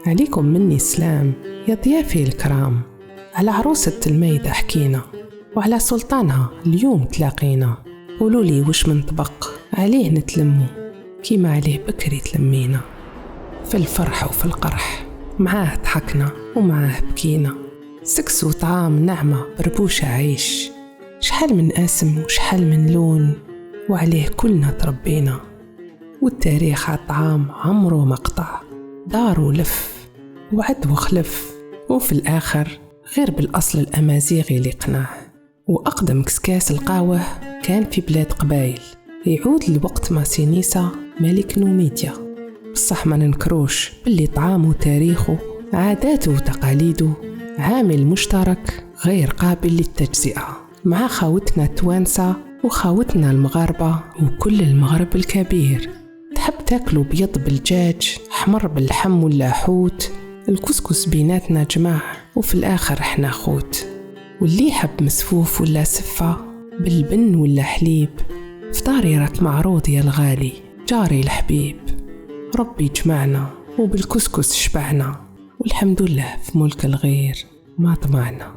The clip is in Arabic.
عليكم مني سلام يا ضيافي الكرام. على عروسة الميدة حكينا، وعلى سلطانها اليوم تلاقينا. قولولي وش من طبق عليه نتلمو، كيما عليه بكري تلمينا. في الفرح وفي القرح معاه ضحكنا ومعاه بكينا. سكس وطعام نعمة بربوشة عيش، شحال من اسم وشحال من لون، وعليه كلنا تربينا. والتاريخ عالطعام عمره مقطع، دار ولف وعد وخلف، وفي الآخر غير بالأصل الأمازيغي اللي قناه. وأقدم كسكاس القهوة كان في بلاد قبايل، يعود لوقت ما سينيسا ملك نوميديا. بصح ما ننكروش باللي طعامه وتاريخه عاداته وتقاليده عامل مشترك غير قابل للتجزئة مع خاوتنا التوانسة وخاوتنا المغاربة وكل المغرب الكبير. تحب تاكلوا بيض بالدجاج، حمر باللحم ولا حوت، الكسكس بيناتنا جماع وفي الآخر احنا خوت. واللي يحب مسفوف ولا سفة، بالبن ولا حليب، فطاري راك معروض يا الغالي جاري الحبيب. ربي جمعنا وبالكسكس شبعنا، والحمد لله في ملك الغير ما طمعنا.